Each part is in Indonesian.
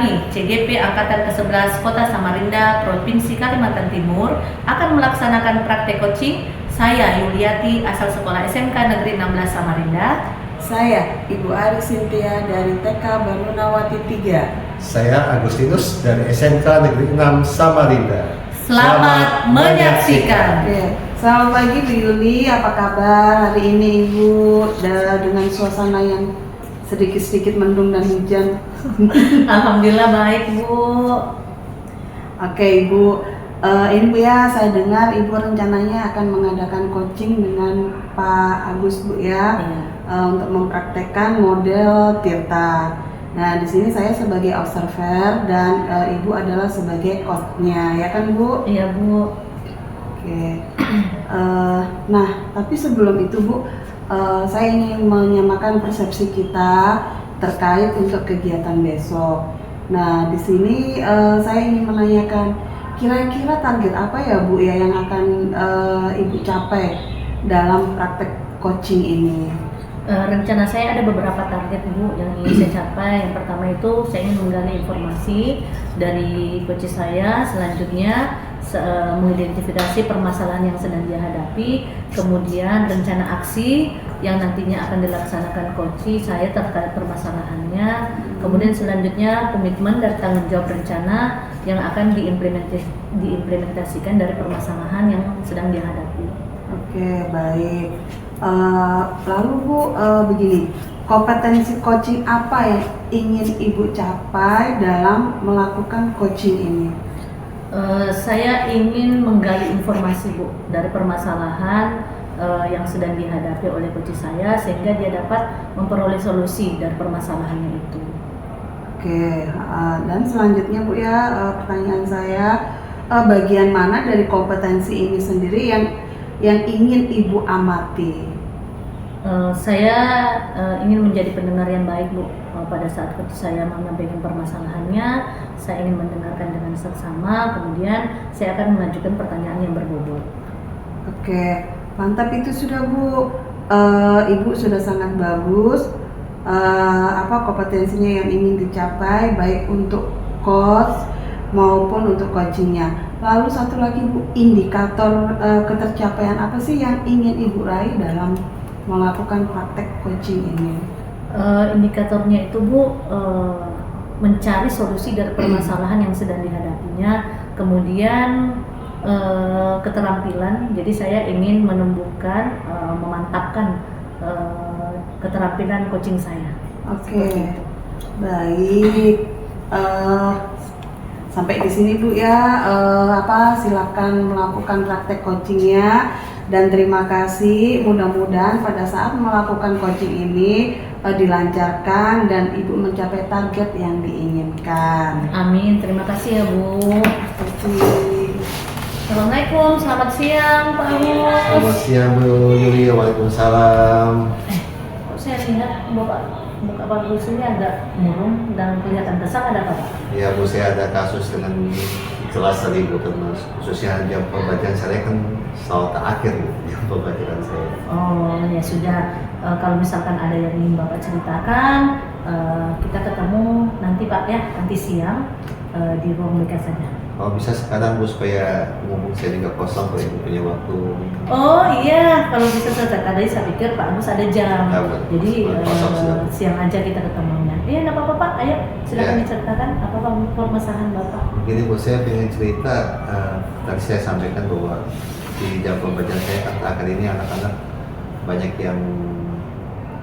kami, CGP Angkatan ke-11 Kota Samarinda, Provinsi Kalimantan Timur, akan melaksanakan praktek coaching. Saya Yuliati, asal sekolah SMK Negeri 16 Samarinda. Saya Ibu Ari Sintia dari TK Barunawati 3. Saya Agustinus dari SMK Negeri 6 Samarinda. Selamat menyaksikan. Oke. Selamat pagi Bu Yuli, apa kabar hari ini Ibu? Dengan suasana yang sedikit-sedikit mendung dan hujan. Alhamdulillah baik Bu. Oke Ibu, ini Bu ya, saya dengar Ibu rencananya akan mengadakan coaching dengan Pak Agus Bu ya, untuk mempraktekkan model Tirta. Nah di sini saya sebagai observer dan Ibu adalah sebagai coach-nya, ya kan Bu? Iya Bu. Oke. Nah tapi sebelum itu Bu, saya ingin menyamakan persepsi kita terkait untuk kegiatan besok. Nah di sini saya ingin menanyakan, kira-kira target apa ya Bu ya yang akan Ibu capai dalam praktek coaching ini? Rencana saya ada beberapa target Bu yang ingin saya capai. Yang pertama itu saya ingin menggali informasi dari coach saya. Selanjutnya mengidentifikasi permasalahan yang sedang dihadapi. Kemudian rencana aksi yang nantinya akan dilaksanakan coach saya terkait permasalahannya. Kemudian selanjutnya komitmen dan tanggung jawab rencana yang akan diimplementasikan dari permasalahan yang sedang dihadapi. Oke, baik. Lalu Bu, begini, kompetensi coaching apa yang ingin Ibu capai dalam melakukan coaching ini? Saya ingin menggali informasi Bu dari permasalahan yang sedang dihadapi oleh coach saya sehingga dia dapat memperoleh solusi dari permasalahannya itu. Oke, dan selanjutnya Bu ya, pertanyaan saya, bagian mana dari kompetensi ini sendiri yang ingin Ibu amati? Saya ingin menjadi pendengar yang baik Bu. Pada saat coach saya menyampaikan permasalahannya, saya ingin mendengarkan dengan seksama, kemudian saya akan mengajukan pertanyaan yang berbobot. Oke, mantap itu sudah Bu. Ibu sudah sangat bagus. Kompetensinya yang ingin dicapai baik untuk coach maupun untuk coachingnya. Lalu satu lagi Bu, indikator ketercapaian apa sih yang ingin Ibu raih dalam melakukan praktek coaching ini? Indikatornya itu Bu, mencari solusi dari permasalahan yang sedang dihadapinya, kemudian keterampilan. Jadi saya ingin menumbuhkan, memantapkan keterampilan coaching saya. Oke, baik. Sampai di sini Bu ya. Silakan melakukan praktek coachingnya dan terima kasih. Mudah-mudahan pada saat melakukan coaching ini dilancarkan dan Ibu mencapai target yang diinginkan. Amin. Terima kasih ya Bu. Assalamualaikum, selamat siang Pak Agus. Selamat siang Bu Yuli, waalaikumsalam. Kok saya lihat muka Pak Agus ini agak murung dan kelihatan kesal, ada apa Pak? Ya Bu, saya ada kasus dengan kelas tadi Bu, khususnya jam pembacaan saya kan selalu terakhir Bu, jam pembacaan saya. Oh ya sudah, kalau misalkan ada yang ingin Bapak ceritakan, kita ketemu nanti Pak ya, nanti siang di ruang BK saja. Oh bisa sekarang Bu, supaya ngomong saya juga kosong kalau Ibu punya waktu. Oh iya, kalau bisa tadi saya pikir Pak Agus ada jam, Ya, jadi kosong, siang aja kita ketemunya. Iya, nggak apa-apa Pak, ayo silakan diceritakan apa permasalahan Bapak. Begini Bu, saya ingin cerita, tadi saya sampaikan bahwa di jam pembacaan saya kata ini anak-anak banyak yang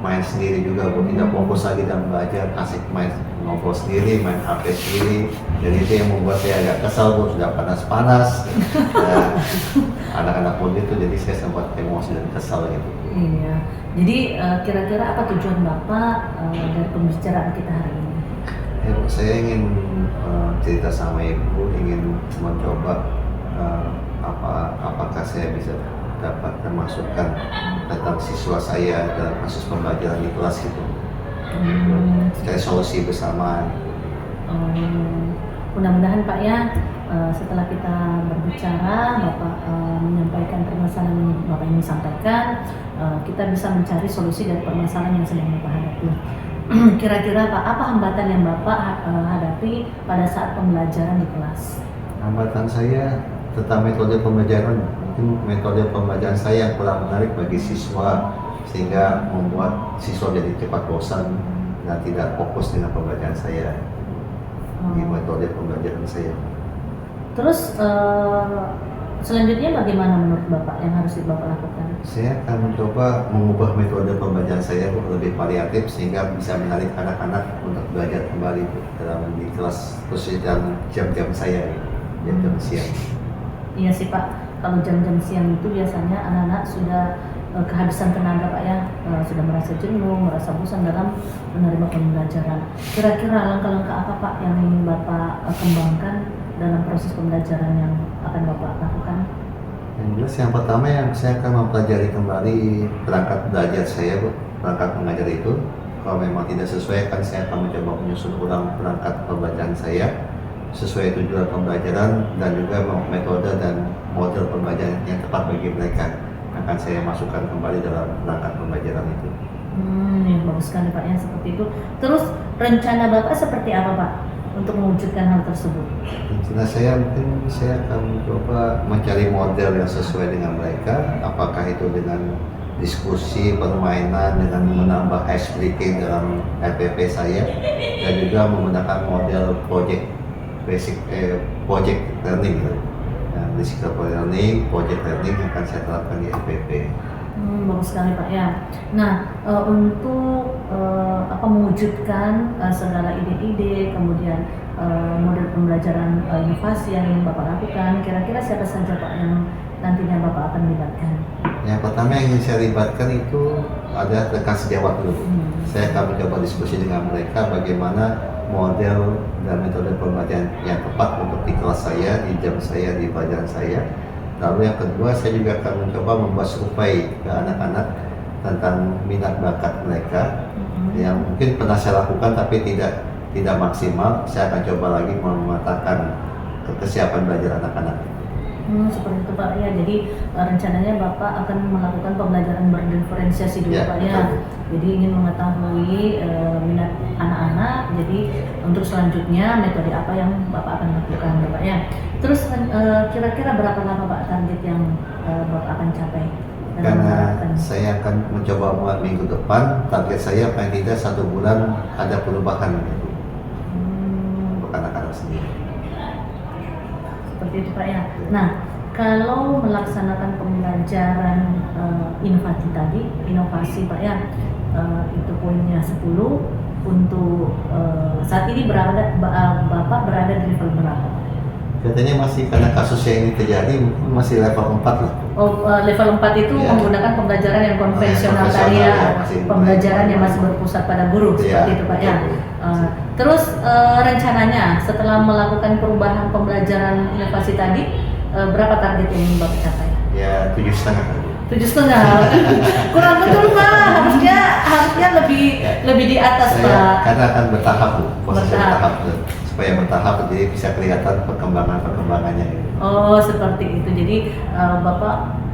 main sendiri juga Bu, tidak fokus lagi dalam belajar, asik main ngobrol sendiri, main HP sendiri, dan itu yang membuat saya agak kesal Bu, sudah panas-panas dan anak-anak pun itu, jadi saya sempat emosi dan kesal gitu. Iya, jadi kira-kira apa tujuan Bapak dari pembicaraan kita hari ini? Ya Bu, saya ingin cerita sama Ibu, ingin mencoba apakah saya bisa dapat masukan tentang siswa saya dalam kasus pembelajaran di kelas gitu. Cari solusi bersama. Mudah-mudahan Pak ya, setelah kita berbicara, Bapak menyampaikan permasalahan yang Bapak ingin sampaikan, kita bisa mencari solusi dari permasalahan yang sedang Bapak hadapi. Kira-kira Pak, apa hambatan yang Bapak hadapi pada saat pembelajaran di kelas? Hambatan saya tentang metode pembelajaran, mungkin metode pembelajaran saya yang kurang menarik bagi siswa sehingga membuat siswa jadi cepat bosan dan tidak fokus dengan pembelajaran saya. Di metode pembelajaran saya. Terus selanjutnya bagaimana menurut Bapak yang harus Bapak lakukan? Saya akan mencoba mengubah metode pembelajaran saya lebih variatif sehingga bisa menarik anak-anak untuk belajar kembali dalam di kelas, khususnya dalam jam-jam saya, jam-jam siang. Iya sih Pak, kalau jam-jam siang itu biasanya anak-anak sudah kehabisan tenaga Pak ya, sudah merasa jenuh, merasa bosan dalam menerima pembelajaran. Kira-kira langkah-langkah apa Pak yang ingin Bapak kembangkan dalam proses pembelajaran yang akan Bapak lakukan? Yang jelas yang pertama yang saya akan mempelajari kembali perangkat belajar saya, Bu. Perangkat mengajar itu. Kalau memang tidak sesuai, kan saya akan mencoba menyusun ulang perangkat pembelajaran saya sesuai tujuan pembelajaran dan juga metode dan model pembelajaran yang tepat bagi mereka. Akan saya masukkan kembali dalam perangkat pembelajaran itu. Ya, bagus sekali Pak ya seperti itu. Terus rencana Bapak seperti apa Pak untuk mewujudkan hal tersebut? Rencana saya mungkin saya akan mencoba mencari model yang sesuai dengan mereka, apakah itu dengan diskusi, permainan, dengan menambah ice breaking dalam LPP saya, dan juga menggunakan model project learning, basic learning, project learning yang akan saya terapkan di LPP. Bagus sekali Pak ya. Nah, untuk mewujudkan segala ide-ide, kemudian model pembelajaran inovasi yang ingin Bapak lakukan, kira-kira siapa saja Pak yang nantinya Bapak akan libatkan? Yang pertama yang ingin saya libatkan itu ada rekan sejawat dulu. Saya akan mencoba diskusi dengan mereka bagaimana model dan metode pembelajaran yang tepat untuk di kelas saya, di jam saya, di pelajaran saya. Lalu yang kedua, saya juga akan mencoba membuat survei ke anak-anak tentang minat bakat mereka yang mungkin pernah saya lakukan tapi tidak maksimal. Saya akan coba lagi memetakan kesiapan belajar anak-anak. Seperti itu Pak ya. Jadi rencananya Bapak akan melakukan pembelajaran berdiferensiasi dulu Ya, Pak ya. betul. Jadi ingin mengetahui minat anak-anak. Jadi untuk selanjutnya metode apa yang Bapak akan lakukan Bapak ya. Terus kira-kira berapa lama Pak target yang Bapak akan capai? Karena saya akan mencoba buat minggu depan, target saya paling tidak 1 bulan ada perubahan untuk anak-anak sendiri. Seperti itu Pak ya. Nah, kalau melaksanakan pembelajaran inovasi Pak ya, itu poinnya 10 untuk saat ini Bapak berada di level berapa? Katanya masih karena kasus yang ini terjadi mungkin masih level 4 lah. Level 4 itu Ya. menggunakan pembelajaran yang konvensional konvensional, tadi ya, masih pembelajaran yang masih berpusat pada guru, Ya, seperti itu Pak ya. betul. Terus rencananya setelah melakukan perubahan pembelajaran inovasi tadi, berapa target yang ingin Bapak capai? Ya 7,5. 7,5. Kurang betul Pak, harusnya lebih di atas Saya Pak. karena akan bertahap, Bu. Prosesnya Bertahap. bertahap, supaya bertahap jadi bisa kelihatan perkembangannya. Oh seperti itu. Jadi Bapak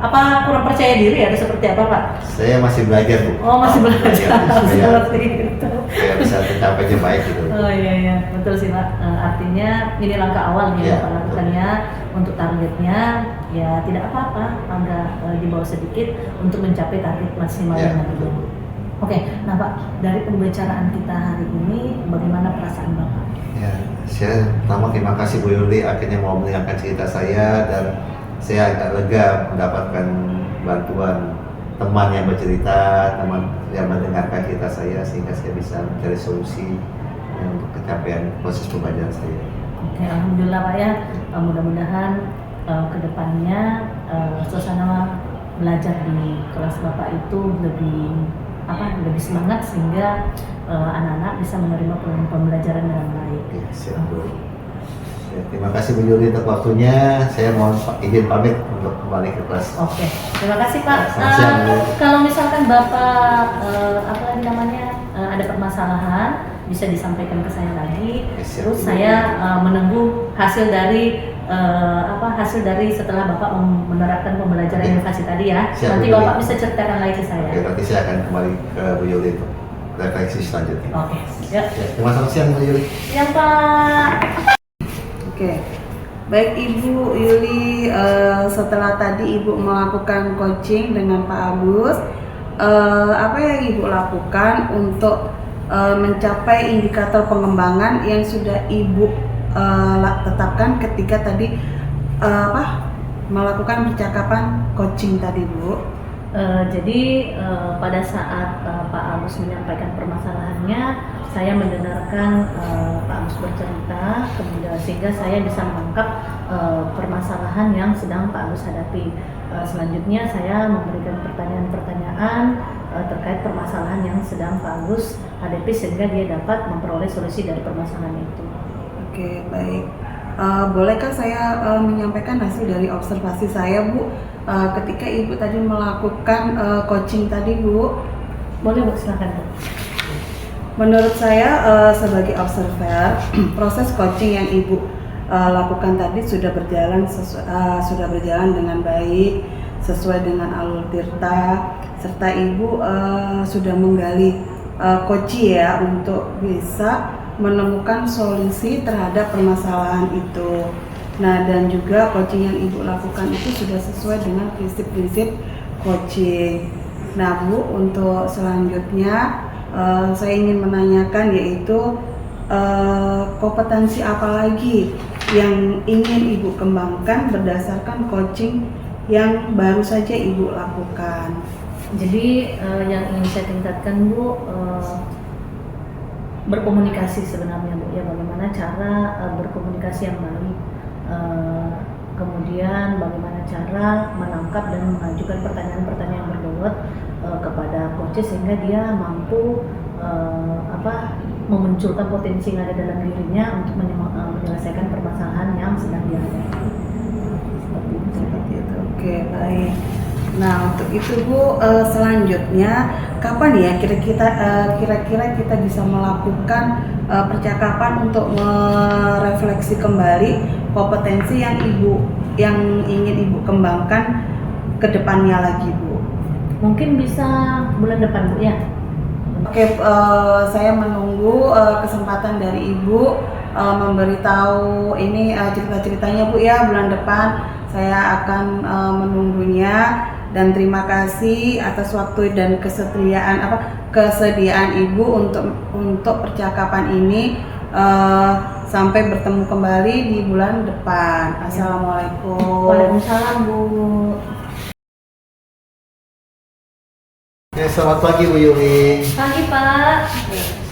apa kurang percaya diri atau seperti apa Pak? Saya masih belajar, Bu. Oh masih belajar supaya seperti itu. bisa tercapai yang baik gitu. Oh iya betul sih Pak. Artinya ini langkah awal nih Iya, Bapak lakukannya untuk targetnya ya tidak apa-apa agak di bawah sedikit untuk mencapai target maksimal Ya, yang nantinya. betul. Oke, nah Pak dari pembicaraan kita hari ini bagaimana perasaan Bapak? Ya, saya pertama terima kasih Bu Yuli akhirnya mau mendengarkan cerita saya dan saya agak lega mendapatkan bantuan teman yang bercerita, teman yang mendengarkan cerita saya sehingga saya bisa mencari solusi untuk pencapaian proses pembelajaran saya. Oke, alhamdulillah Pak ya. Mudah-mudahan kedepannya suasana belajar di kelas Bapak itu lebih semangat sehingga anak-anak bisa menerima pembelajaran dengan baik. Oke, siap Bu. Ya, terima kasih Bu Yuli untuk waktunya. Saya mohon izin pamit untuk kembali ke kelas. Oke, terima kasih Pak. Selamat siang, Bu. Kalau misalkan Bapak ada permasalahan bisa disampaikan ke saya lagi. Siap, Terus Bu. saya menunggu hasil dari setelah Bapak menerapkan pembelajaran Oke. inovasi tadi ya. Siap, Nanti Bu. Bapak bisa ceritakan lagi ke saya. Oke, nanti saya akan kembali ke Bu Yuli untuk refleksi selanjutnya. Oke, ya. Ya, terima kasih Bu Yuli. Yang Pak. Oke, baik Ibu Yuli, setelah tadi Ibu melakukan coaching dengan Pak Agus, apa yang Ibu lakukan untuk mencapai indikator pengembangan yang sudah Ibu tetapkan ketika tadi melakukan percakapan coaching tadi, Bu? Jadi pada saat Pak Agus menyampaikan permasalahannya, saya mendengarkan Pak Agus bercerita, kemudian sehingga saya bisa menangkap permasalahan yang sedang Pak Agus hadapi. Selanjutnya saya memberikan pertanyaan-pertanyaan terkait permasalahan yang sedang Pak Agus hadapi sehingga dia dapat memperoleh solusi dari permasalahan itu. Oke, baik. Bolehkah saya menyampaikan hasil dari observasi saya, Bu? Ketika Ibu tadi melakukan coaching tadi, Bu? Boleh Bu, silakan Bu. Menurut saya sebagai observer, proses coaching yang Ibu lakukan tadi sudah berjalan dengan baik, sesuai dengan alur tirta, serta Ibu sudah menggali coaching ya untuk bisa menemukan solusi terhadap permasalahan itu. Nah, dan juga coaching yang Ibu lakukan itu sudah sesuai dengan prinsip-prinsip coaching. Nah, Bu, untuk selanjutnya saya ingin menanyakan yaitu kompetensi apa lagi yang ingin Ibu kembangkan berdasarkan coaching yang baru saja Ibu lakukan. Jadi yang ingin saya tingkatkan Bu, berkomunikasi sebenarnya Bu, ya bagaimana cara berkomunikasi yang baik, kemudian bagaimana cara menangkap dan mengajukan pertanyaan-pertanyaan yang berbobot kepada coach sehingga dia mampu memunculkan potensi yang ada dalam dirinya untuk menyelesaikan permasalahan yang sedang dihadapi. Seperti itu. Oke, baik. Nah, untuk itu Bu, selanjutnya kapan ya kira-kira kita bisa melakukan percakapan untuk merefleksi kembali kompetensi yang ingin Ibu kembangkan ke depannya lagi, Bu? Mungkin bisa bulan depan Bu ya. Oke, saya menunggu kesempatan dari Ibu memberitahu ini cerita-ceritanya Bu ya, bulan depan saya akan menunggunya. Dan terima kasih atas waktu dan kesediaan Ibu untuk percakapan ini. Sampai bertemu kembali di bulan depan. Assalamualaikum. Waalaikumsalam Bu. Ya, selamat pagi Bu Yuli. Pagi Pak.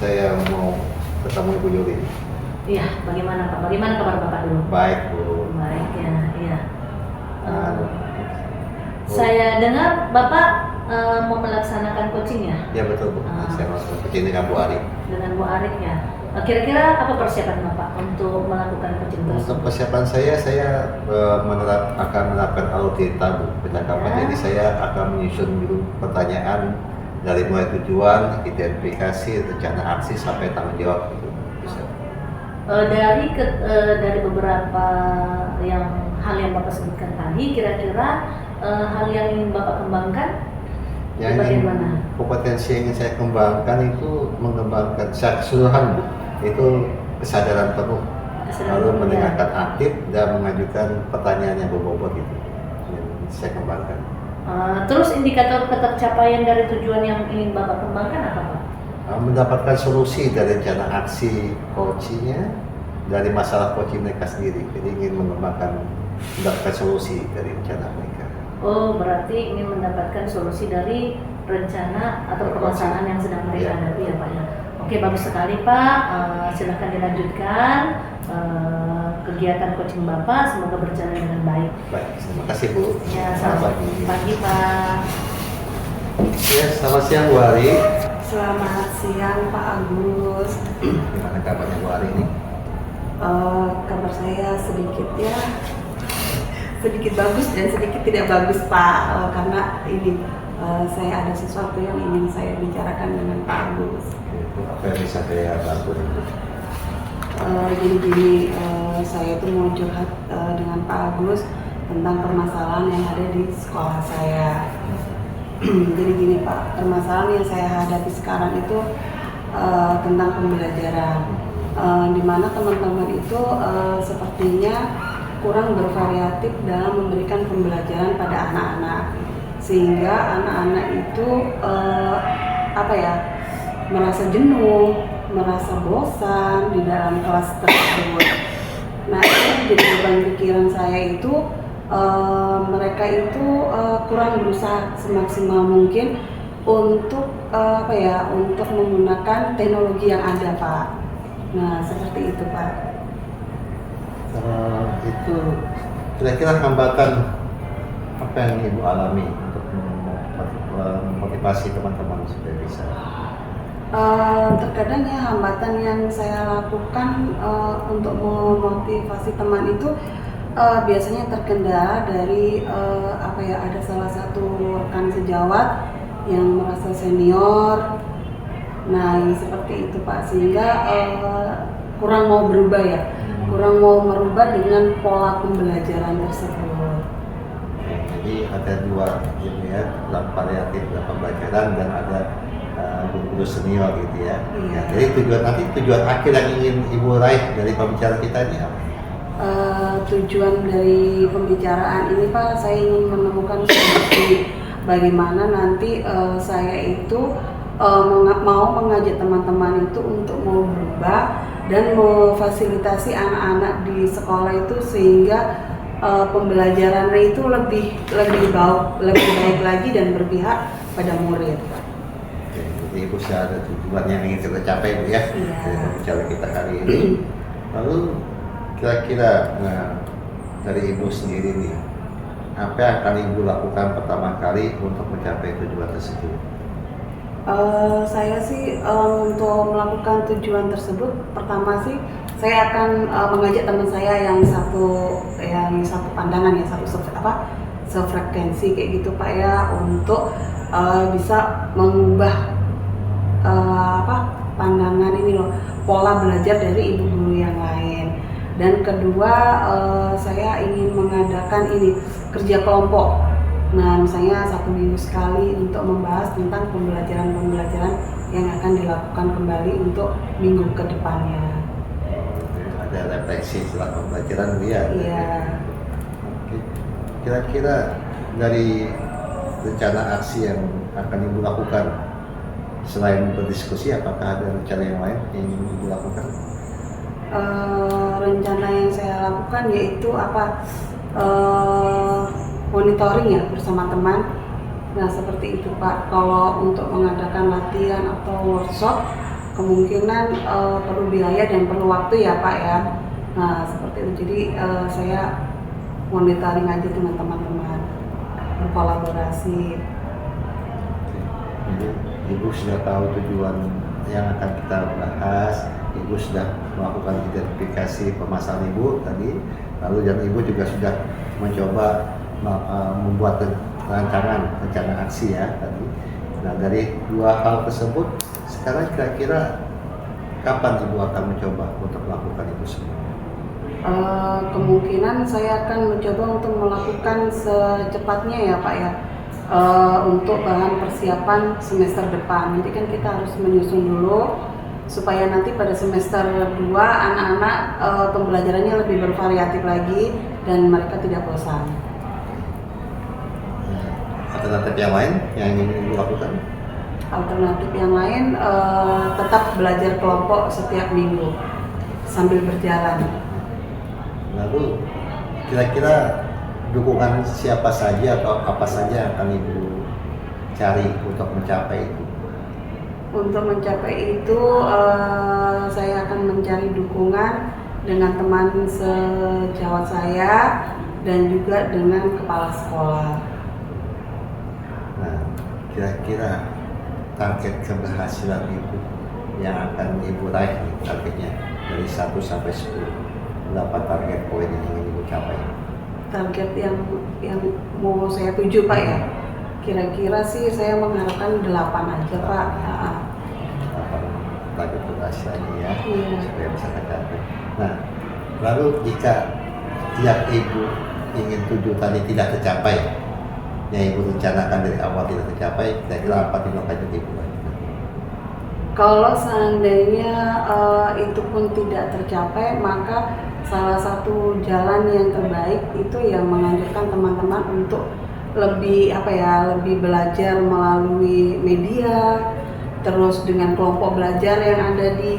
Saya mau ketemu Bu Yuli. Iya, bagaimana Pak? Bagaimana kabar Bapak dulu? Baik Bu. Baik ya, iya. Bu. Saya dengar Bapak mau melaksanakan coaching ya? Ya betul Bu. Saya masuk coaching dengan Bu Ari. Dengan Bu Arik ya. Kira-kira apa persiapan Bapak untuk melakukan coaching tersebut? Untuk persiapan saya akan menerapkan alur tirta Bu, percakapan. Ya. Jadi saya akan menyusun dulu pertanyaan dari mulai tujuan, identifikasi, rencana aksi sampai tanggung jawab gitu. Bisa. Dari beberapa hal yang Bapak sebutkan tadi, kira-kira hal yang ingin Bapak kembangkan bagaimana? Kompetensi yang ingin saya kembangkan itu mengembangkan secara keseluruhan Bu, itu kesadaran penuh, lalu mendengarkan aktif dan mengajukan pertanyaan yang berbobot itu yang saya kembangkan. Terus indikator tercapaian dari tujuan yang ingin Bapak kembangkan apa Pak? Mendapatkan solusi dari rencana aksi coachingnya dari masalah coaching mereka sendiri. Jadi ingin mendapatkan solusi dari rencana mereka. Oh, berarti ingin mendapatkan solusi dari rencana atau permasalahan yang sedang mereka hadapi ya Pak ya. Oke, bagus sekali Pak. Silahkan dilanjutkan kegiatan coaching Bapak. Semoga berjalan dengan baik. Baik, terima kasih Bu. Ya, selamat pagi Pak. Ya, selamat siang Bu Ari. Selamat siang Pak Agus. Gimana kabarnya Bu Ari ini? Kabar saya sedikit bagus dan sedikit tidak bagus Pak, karena ini saya ada sesuatu yang ingin saya bicarakan dengan Pak Agus. Apa yang bisa saya bantu? Jadi saya tuh mau curhat dengan Pak Agus tentang permasalahan yang ada di sekolah saya. Jadi gini Pak, permasalahan yang saya hadapi sekarang itu tentang pembelajaran, di mana teman-teman itu sepertinya kurang bervariatif dalam memberikan pembelajaran pada anak-anak, sehingga anak-anak itu merasa jenuh, merasa bosan di dalam kelas tersebut. Nah, itu jadi beban pikiran saya itu mereka itu kurang berusaha semaksimal mungkin untuk untuk menggunakan teknologi yang ada, Pak. Nah, seperti itu, Pak. Itu kira-kira hambatan apa yang Ibu alami untuk memotivasi teman-teman supaya bisa? Terkadang ya hambatan yang saya lakukan untuk memotivasi teman itu biasanya terkendala dari ada salah satu rekan sejawat yang merasa senior. Nah, seperti itu, Pak, sehingga kurang mau berubah ya, kurang mau merubah dengan pola pembelajaran tersebut. Jadi ada dua ya, variatif dalam pembelajaran dan ada guru-guru senior gitu ya. Iya. Jadi tujuan akhir yang ingin Ibu raih dari pembicaraan kita ini apa? Tujuan dari pembicaraan ini, Pak, saya ingin menemukan solusi bagaimana nanti saya itu mau mengajak teman-teman itu untuk mau berubah dan memfasilitasi anak-anak di sekolah itu sehingga pembelajarannya itu lebih baik lagi dan berpihak pada murid. Oke, jadi Ibu sudah ada tujuan yang ingin kita capai, Bu ya, Iya. dari pembicaraan kita kali ini. Lalu kira-kira dari Ibu sendiri nih, apa yang akan Ibu lakukan pertama kali untuk mencapai tujuan tersebut? Saya sih untuk melakukan tujuan tersebut, pertama sih saya akan mengajak teman saya yang satu pandangan ya, sefrekuensi kayak gitu, Pak ya, untuk bisa mengubah pandangan ini loh, pola belajar dari ibu guru yang lain. Dan kedua, saya ingin mengadakan kerja kelompok. Nah, misalnya 1 minggu sekali untuk membahas tentang pembelajaran yang akan dilakukan kembali untuk minggu ke depannya. Ada refleksi setelah pembelajaran, Bu ya? Iya. Oke. Kira-kira dari rencana aksi yang akan Ibu lakukan, selain berdiskusi, apakah ada rencana yang lain yang ingin Ibu lakukan? Rencana yang saya lakukan yaitu monitoring ya bersama teman. Nah, seperti itu, Pak. Kalau untuk mengadakan latihan atau workshop, kemungkinan perlu biaya dan perlu waktu ya, Pak ya. Nah, seperti itu. Jadi saya monitoring aja dengan teman-teman, berkolaborasi. Jadi Ibu sudah tahu tujuan yang akan kita bahas. Ibu sudah melakukan identifikasi permasalahan Ibu tadi, lalu dan Ibu juga sudah mencoba membuat rencana aksi ya tadi. Nah, dari dua hal tersebut, sekarang kira-kira kapan Ibu akan mencoba untuk melakukan itu semua? Kemungkinan saya akan mencoba untuk melakukan secepatnya ya, Pak ya, untuk bahan persiapan semester depan. Nanti kan kita harus menyusun dulu supaya nanti pada semester 2 anak-anak pembelajarannya lebih bervariatif lagi dan mereka tidak bosan. Alternatif yang lain yang ingin Ibu lakukan? Alternatif yang lain tetap belajar kelompok setiap minggu sambil berjalan. Lalu kira-kira dukungan siapa saja atau apa saja yang akan Ibu cari untuk mencapai itu? Untuk mencapai itu saya akan mencari dukungan dengan teman sejawat saya dan juga dengan kepala sekolah. Nah, kira-kira target keberhasilan Ibu yang akan Ibu raih nih, targetnya dari 1 sampai 10, berapa target poin yang ingin Ibu capai? Target yang mau saya tuju, Pak ya, kira-kira sih saya mengharapkan 8 aja, Pak. Target keberhasilannya ya, Iya. supaya bisa tercapai. Nah, lalu jika tiap Ibu ingin tujuh tadi tidak tercapai, yang Ibu rencanakan dari awal tidak tercapai, kira-kira apa tindakan Ibu? Kalau seandainya itu pun tidak tercapai, maka salah satu jalan yang terbaik itu yang menganjurkan teman-teman untuk lebih belajar melalui media, terus dengan kelompok belajar yang ada di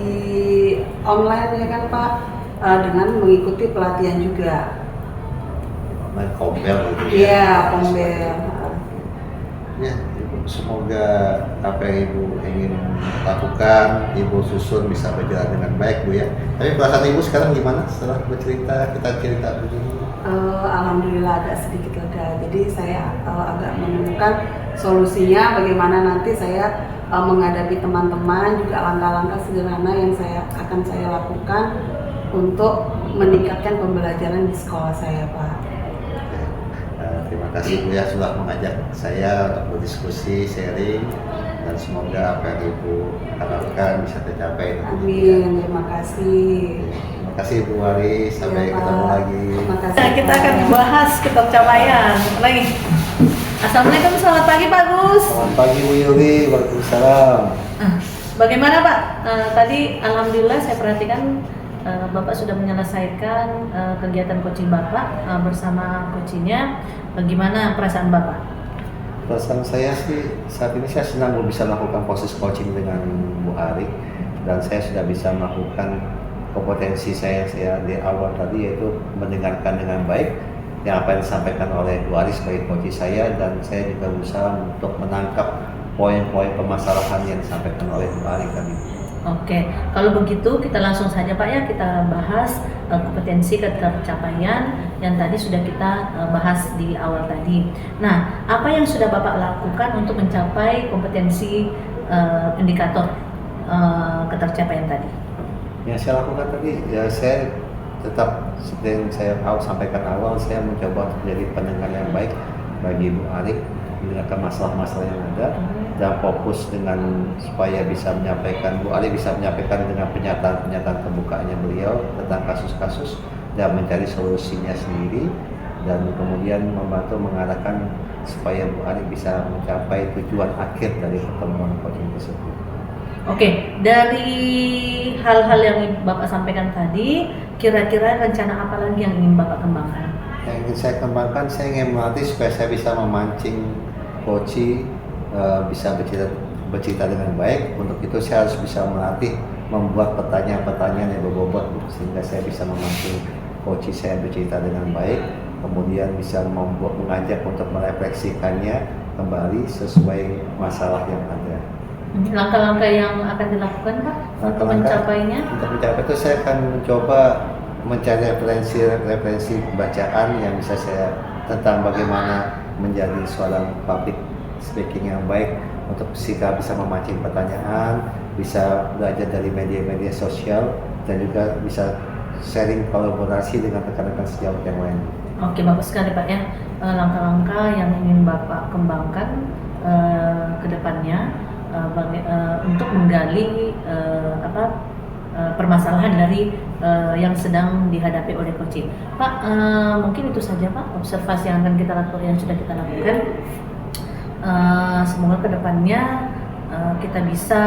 online ya kan Pak, dengan mengikuti pelatihan juga. Online kombel gitu ya. Iya, kombel. Ya, Ibu, semoga apa yang Ibu ingin lakukan, Ibu susun bisa berjalan dengan baik, Bu ya. Tapi perasaan Ibu sekarang gimana setelah bercerita, kita cerita begini? Alhamdulillah agak sedikit lega. Jadi saya agak menemukan solusinya bagaimana nanti saya menghadapi teman-teman, juga langkah-langkah sederhana yang akan saya lakukan untuk meningkatkan pembelajaran di sekolah saya, Pak. Terima kasih Bu ya sudah mengajak saya untuk berdiskusi, sharing, dan semoga apa yang Ibu harapkan bisa tercapai. Amin, terima kasih. Terima kasih Bu Wari, sampai Ya, ketemu Pak. lagi. Terima kasih. Nah, kita akan bahas ketercapaian lagi. Assalamualaikum, selamat pagi Pak Gus. Selamat pagi Bu Yuli, waalaikumsalam. Bagaimana Pak? Tadi alhamdulillah saya perhatikan Bapak sudah menyelesaikan kegiatan coaching Bapak bersama coachingnya. Bagaimana perasaan Bapak? Perasaan saya sih saat ini saya senang bisa melakukan proses coaching dengan Bu Ari, dan saya sudah bisa melakukan kompetensi saya di awal tadi, yaitu mendengarkan dengan baik yang apa yang disampaikan oleh Bu Ari sebagai coach saya, dan saya juga berusaha untuk menangkap poin-poin permasalahan yang disampaikan oleh Bu Ari tadi. Oke, kalau begitu kita langsung saja Pak ya, kita bahas kompetensi ketercapaian yang tadi sudah kita bahas di awal tadi. Nah, apa yang sudah Bapak lakukan untuk mencapai kompetensi indikator ketercapaian tadi? Yang saya lakukan tadi, ya saya tetap seperti yang saya sampaikan awal, saya mencoba untuk menjadi pendengar yang baik bagi Bu Ari, mendengarkan masalah-masalah yang ada, dan fokus dengan supaya bisa menyampaikan, Bu Ari bisa menyampaikan dengan pernyataan terbukaannya beliau tentang kasus-kasus dan mencari solusinya sendiri, dan kemudian membantu mengarahkan supaya Bu Ari bisa mencapai tujuan akhir dari pertemuan coaching tersebut. Oke, dari hal-hal yang Bapak sampaikan tadi, kira-kira rencana apa lagi yang ingin Bapak kembangkan? Yang ingin saya kembangkan, saya ingin melatih supaya saya bisa memancing coach bisa bercerita dengan baik. Untuk itu saya harus bisa melatih membuat pertanyaan-pertanyaan yang berbobot, sehingga saya bisa memancing coach saya bercerita dengan baik, kemudian bisa mengajak untuk merefleksikannya kembali sesuai masalah yang ada. Langkah-langkah yang akan dilakukan Pak untuk mencapainya? Untuk mencapai itu saya akan mencoba mencari referensi bacaan yang bisa saya tentang bagaimana menjadi seorang public speaking yang baik, untuk bisa memancing pertanyaan, bisa belajar dari media-media sosial, dan juga bisa sharing kolaborasi dengan rekan-rekan sejawat yang lain. Oke, bagus sekali Pak ya, langkah-langkah yang ingin Bapak kembangkan ke depannya untuk menggali permasalahan dari yang sedang dihadapi oleh coaching. Pak, mungkin itu saja Pak observasi yang akan kita lakukan, yang sudah kita lakukan. Semoga kedepannya kita bisa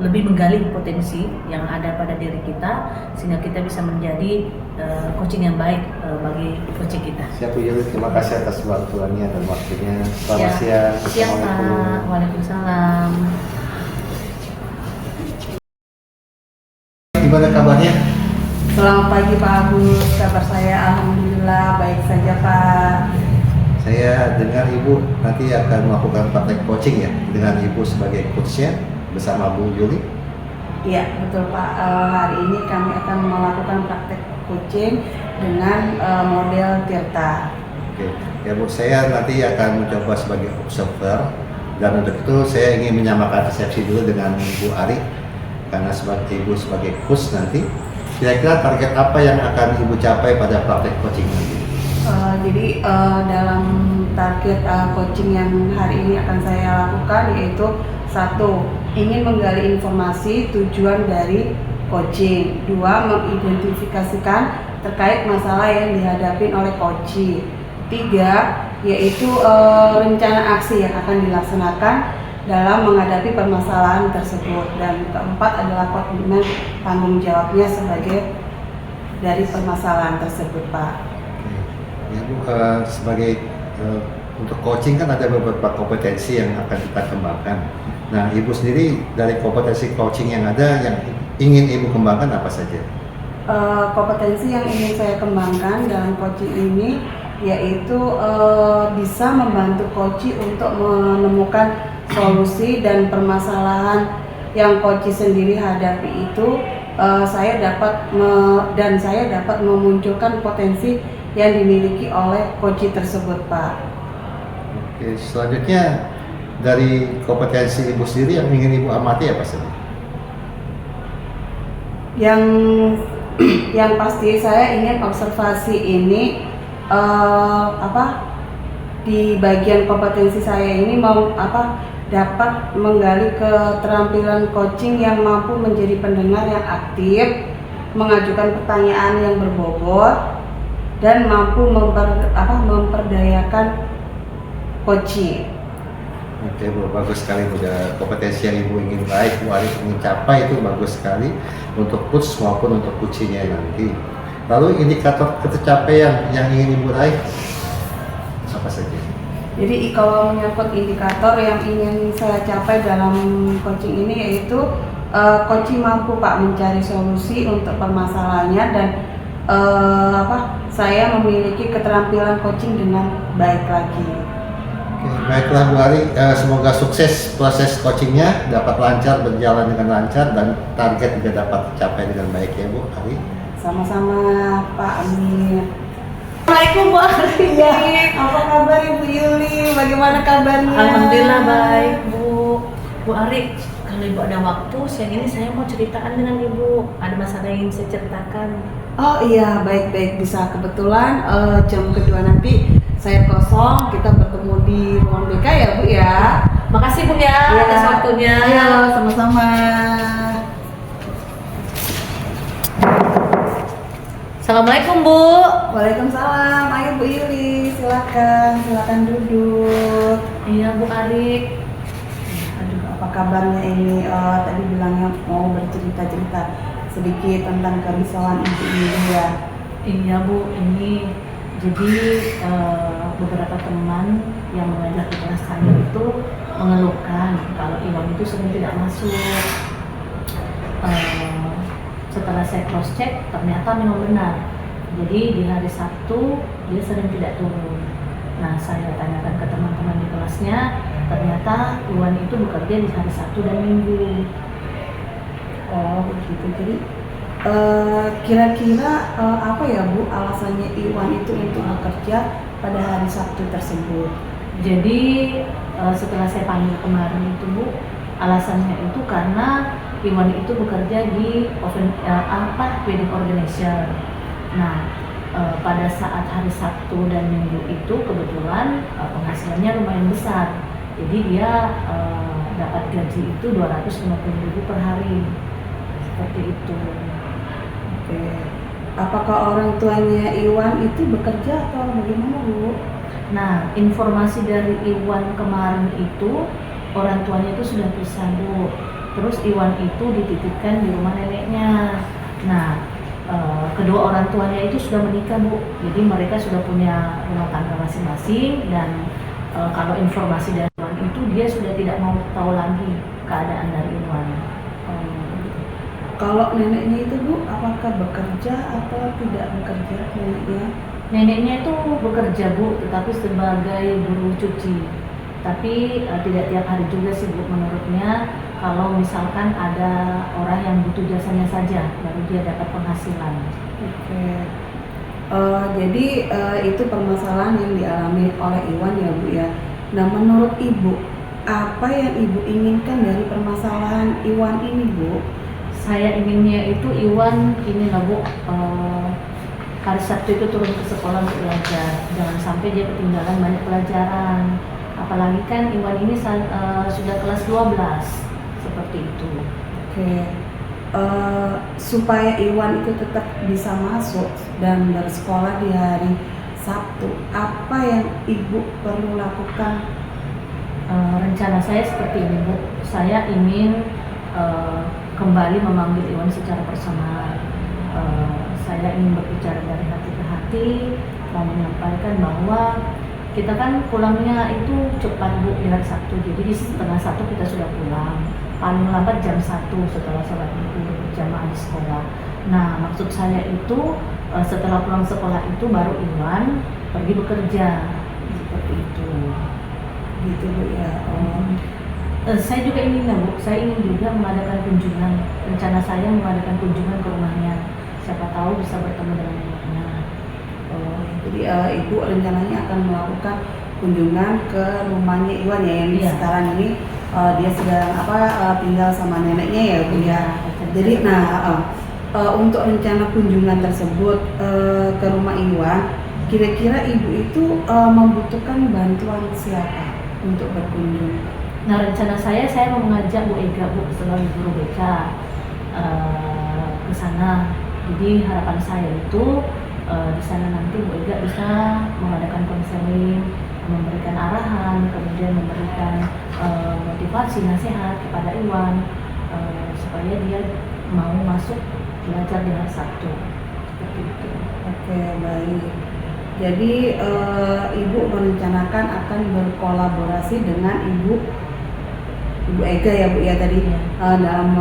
lebih menggali potensi yang ada pada diri kita, sehingga kita bisa menjadi coaching yang baik bagi coaching kita. Siap Bu Yuli, terima kasih atas waktunya dan waktunya. Selamat siang. Siang Pak, waalaikumsalam. Gimana kabarnya? Selamat pagi Pak Agus, kabar saya alhamdulillah baik saja Pak. Saya dengar Ibu nanti akan melakukan praktek coaching ya, dengan Ibu sebagai coachnya bersama Bu Yuli. Iya betul Pak, hari ini kami akan melakukan praktek coaching dengan model Tirta. Oke, ya Bu, saya nanti akan mencoba sebagai observer, dan untuk itu saya ingin menyamakan persepsi dulu dengan Bu Ari, karena sebagai Ibu sebagai coach nanti, kira-kira target apa yang akan Ibu capai pada praktek coaching nanti? Jadi dalam target coaching yang hari ini akan saya lakukan yaitu 1. Ingin menggali informasi tujuan dari coaching. 2. Mengidentifikasikan terkait masalah yang dihadapi oleh coaching. 3. Yaitu rencana aksi yang akan dilaksanakan dalam menghadapi permasalahan tersebut. Dan keempat adalah komitmen tanggung jawabnya sebagai dari permasalahan tersebut, Pak. Ya Bu, sebagai untuk coaching kan ada beberapa kompetensi yang akan kita kembangkan. Nah, Ibu sendiri dari kompetensi coaching yang ada, yang ingin Ibu kembangkan apa saja? Kompetensi yang ingin saya kembangkan dalam coaching ini yaitu bisa membantu coach untuk menemukan solusi dan permasalahan yang coach sendiri hadapi itu. Saya dapat memunculkan potensi yang dimiliki oleh coach tersebut, Pak. Oke, selanjutnya dari kompetensi Ibu sendiri yang ingin Ibu amati apa saja? Yang pasti saya ingin observasi ini di bagian kompetensi saya ini dapat menggali keterampilan coaching yang mampu menjadi pendengar yang aktif, mengajukan pertanyaan yang berbobot, dan mampu memperdayakan coaching. Oke Bu, bagus sekali Bu. Kompetensi yang Ibu ingin raih, Bu Ari ingin capai itu bagus sekali untuk coach maupun untuk coachingnya nanti. Lalu indikator tercapaian yang ingin Ibu raih apa saja? Jadi kalau menyangkut indikator yang ingin saya capai dalam coaching ini yaitu coaching mampu Pak mencari solusi untuk permasalahannya dan saya memiliki keterampilan coaching dengan baik lagi. Oke, baiklah Bu Ari, semoga sukses proses coachingnya, dapat lancar, berjalan dengan lancar, dan target juga dapat tercapai dengan baik ya Bu Ari. Sama-sama Pak Amir. Assalamualaikum Bu Ari. Ya, apa kabar Ibu Yuli? Bagaimana kabarnya? Alhamdulillah baik Bu. Bu Ari, kalau Ibu ada waktu, siang ini saya mau ceritakan dengan Ibu. Ada masalah yang ingin saya ceritakan. Oh iya, baik-baik, bisa. Kebetulan jam kedua nanti saya kosong, kita bertemu di ruang BK ya Bu ya. Makasih Bu ya atas waktunya. Ayo, sama-sama. Assalamualaikum Bu. Waalaikumsalam. Ayo Bu Yuli, silakan duduk. Iya Bu Ari. Aduh, apa kabarnya ini? Tadi bilangnya mau bercerita-cerita sedikit tentang kerisauan Ibu Yuli ya. Iya Bu, ini jadi beberapa teman yang mengajar di kelas saya itu mengeluhkan kalau Iwan itu sering tidak masuk. Setelah saya cross check ternyata memang benar. Jadi di hari Sabtu dia sering tidak turun. Nah, saya tanyakan ke teman-teman di kelasnya, ternyata Iwan itu bekerja di hari Sabtu dan Minggu. Oh begitu. Jadi kira-kira apa ya Bu alasannya Iwan itu untuk bekerja pada hari Sabtu tersebut? Jadi setelah saya panggil kemarin itu Bu, alasannya itu karena Iwan itu bekerja di wedding organizer. Nah, pada saat hari Sabtu dan Minggu itu kebetulan penghasilannya lumayan besar. Jadi dia dapat gaji itu 250.000 per hari. Seperti itu. Oke. Apakah orang tuanya Iwan itu bekerja atau bagaimana Bu? Nah, informasi dari Iwan kemarin itu orang tuanya itu sudah pisah Bu. Terus Iwan itu dititipkan di rumah neneknya. Nah, kedua orang tuanya itu sudah menikah Bu. Jadi mereka sudah punya rumah tangga masing-masing dan kalau informasi dari Iwan itu dia sudah tidak mau tahu lagi keadaan dari Iwan. Kalau neneknya itu Bu, apakah bekerja atau tidak bekerja neneknya? Neneknya itu bekerja Bu, tetapi sebagai buruh cuci. Tapi tidak tiap hari juga sih Bu menurutnya. Kalau misalkan ada orang yang butuh jasanya saja, baru dia dapat penghasilan. Oke. Jadi itu permasalahan yang dialami oleh Iwan ya Bu ya. Nah menurut Ibu, apa yang Ibu inginkan dari permasalahan Iwan ini Bu? Saya inginnya itu Iwan ini lah Bu, hari Sabtu itu turun ke sekolah untuk belajar. Jangan sampai dia ketinggalan banyak pelajaran. Apalagi kan Iwan ini sudah kelas 12. Seperti itu. Oke. Supaya Iwan itu tetap bisa masuk dan bersekolah di hari Sabtu, apa yang Ibu perlu lakukan Rencana saya seperti ini Bu, saya ingin kembali memanggil Iwan secara personal. Saya ingin berbicara dari hati ke hati, mau menyampaikan bahwa kita kan pulangnya itu cepat Bu, di hari Sabtu, jadi di setengah 1 kita sudah pulang, paling lambat jam 1 setelah sholat itu berjamaah di sekolah. Nah maksud saya itu setelah pulang sekolah itu baru Iwan pergi bekerja, seperti itu. Gitu Bu ya. Saya juga ingin Bu, saya ingin juga mengadakan kunjungan. Rencana saya mengadakan kunjungan ke rumahnya. Siapa tahu bisa bertemu dengan ibunya. Jadi Ibu rencananya akan melakukan kunjungan ke rumahnya Iwan ya, yang Iya. sekarang ini dia sedang tinggal sama neneknya ya Bu ya. Jadi untuk rencana kunjungan tersebut ke rumah Iwan, kira-kira Ibu itu membutuhkan bantuan siapa untuk berkunjung? Nah rencana saya mau mengajak Bu Ega Bu sebagai guru BK ke sana. Jadi harapan saya itu di sana nanti Bu Ega bisa mengadakan konseling, memberikan arahan, kemudian memberikan motivasi, nasihat kepada Iwan supaya dia mau masuk belajar di hari Sabtu. Seperti itu. Oke, baik. Jadi Ibu merencanakan akan berkolaborasi dengan Ibu Ega ya Bu ya tadi dalam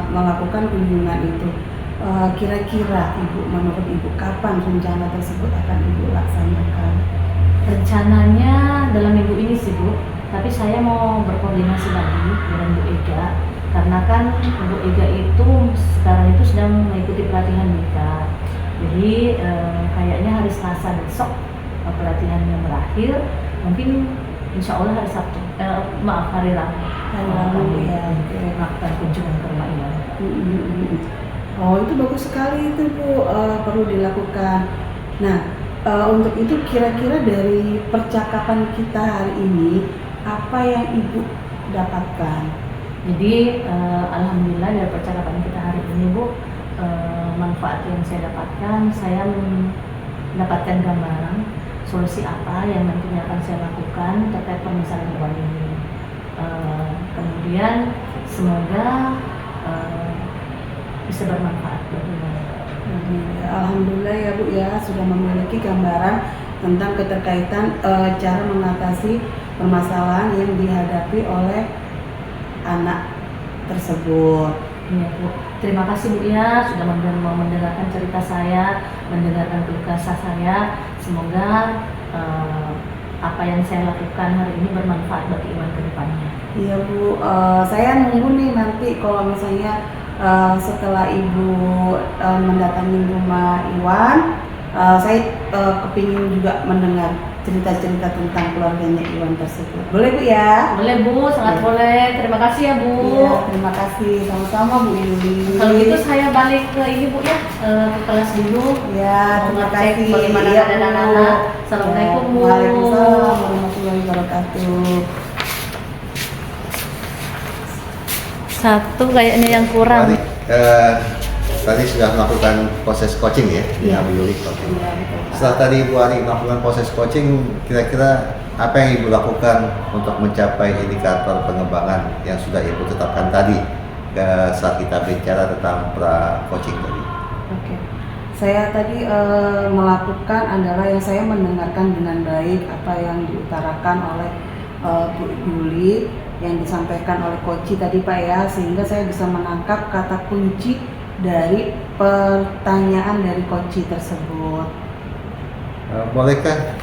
melakukan kunjungan itu. Kira-kira Ibu, menurut Ibu kapan rencana tersebut akan Ibu laksanakan? Rencananya dalam minggu ini sih Bu, tapi saya mau berkoordinasi lagi dengan Bu Ega karena kan Bu Ega itu sekarang itu sedang mengikuti pelatihan BK. Jadi kayaknya hari Selasa besok pelatihannya berakhir, mungkin insya Allah hari Sabtu, hari Rabu. Hari Rabu ya. Melakukan kunjungan ke rumah Iwan. Oh itu bagus sekali itu Bu, perlu dilakukan. Nah untuk itu kira-kira dari percakapan kita hari ini apa yang Ibu dapatkan? Jadi alhamdulillah dari percakapan kita hari ini Bu, manfaat yang saya dapatkan, saya mendapatkan gambaran solusi apa yang nantinya akan saya lakukan terkait permasalahan Iwan ini. Kemudian semoga bisa bermanfaat bagi mereka. Alhamdulillah ya Bu ya, sudah memiliki gambaran tentang keterkaitan cara mengatasi permasalahan yang dihadapi oleh anak tersebut. Iya Bu, terima kasih Bu ya sudah mau mendengarkan cerita saya, mendengarkan keluh kesah saya. Semoga apa yang saya lakukan hari ini bermanfaat bagi Iwan ke depannya. Iya Bu, saya nunggu nih nanti kalau misalnya setelah Ibu mendatangi rumah Iwan, saya kepingin juga mendengar cerita-cerita tentang keluarganya Iwan tersebut. Boleh Bu ya? Boleh Bu, sangat boleh. Terima kasih ya Bu. Iya, terima kasih sama-sama Bu Yuli. Kalau gitu saya balik ke ini Bu ya, ke kelas dulu. Ya, terima Mau ngecek kasih. bagaimana Iya, keadaan Bu. anak-anak. Assalamualaikum Bu. Waalaikumsalam warahmatullahi wabarakatuh. Satu kayaknya yang kurang. Tadi sudah melakukan proses coaching ya, Iya. Ibu Yuli coaching. Iya, betul, Pak. Setelah tadi Ibu Ari melakukan proses coaching, kira-kira apa yang Ibu lakukan untuk mencapai indikator pengembangan yang sudah Ibu tetapkan tadi saat kita bicara tentang pra-coaching tadi? Oke. Saya tadi melakukan adalah yang saya mendengarkan dengan baik apa yang diutarakan oleh Bu Yuli, yang disampaikan oleh Koci tadi Pak ya, sehingga saya bisa menangkap kata kunci dari pertanyaan dari Koci tersebut. Bolehkah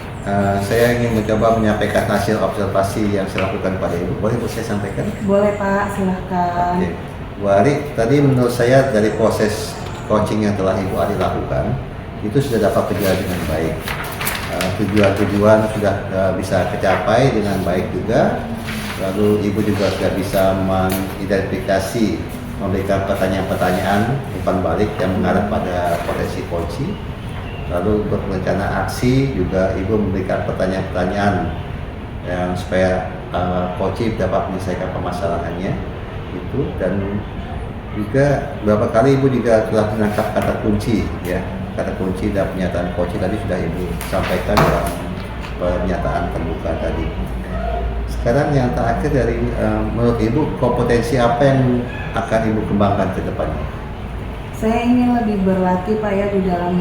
saya ingin mencoba menyampaikan hasil observasi yang saya lakukan pada Ibu? Boleh Bu saya sampaikan? Boleh Pak, silahkan. Oke. Bu Ari, tadi menurut saya dari proses coaching yang telah Ibu Ari lakukan, itu sudah dapat berjalan dengan baik. Tujuan-tujuan sudah bisa tercapai dengan baik juga. Lalu Ibu juga sudah bisa mengidentifikasi, memberikan pertanyaan-pertanyaan umpan balik yang mengarah pada potensi coaching. Lalu berencana aksi juga Ibu memberikan pertanyaan-pertanyaan yang supaya coaching dapat menyelesaikan permasalahannya itu. Dan juga beberapa kali Ibu juga telah menangkap kata kunci ya, kata kunci dan pernyataan coaching tadi sudah Ibu sampaikan dalam pernyataan terbuka tadi. Sekarang yang terakhir dari menurut Ibu, kompetensi apa yang akan Ibu kembangkan ke depannya? Saya ingin lebih berlatih Pak ya di dalam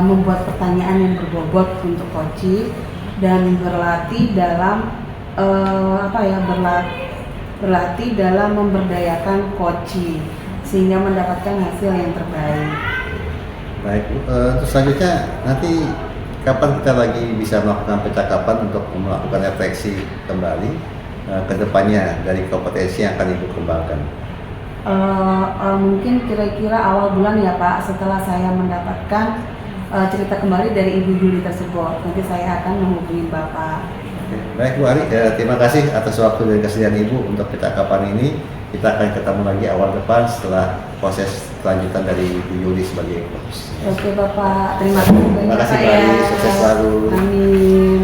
membuat pertanyaan yang berbobot untuk coaching dan berlatih dalam berlatih dalam memberdayakan coaching sehingga mendapatkan hasil yang terbaik. Baik, terus selanjutnya nanti kapan kita lagi bisa melakukan percakapan untuk melakukan refleksi kembali ke depannya dari kompetensi yang akan Ibu kembangkan? Mungkin kira-kira awal bulan ya Pak, setelah saya mendapatkan cerita kembali dari Ibu Juli tersebut, nanti saya akan menghubungi Bapak. Oke. Baik Bu Ari, terima kasih atas waktu dan kesediaan Ibu untuk percakapan ini. Kita akan ketemu lagi awal depan setelah proses kelanjutan dari Bu Juli sebagai coach. Oke Bapak, terima kasih banyak Terima kasih Pak Bu Ari, ya. sukses selalu. Amin.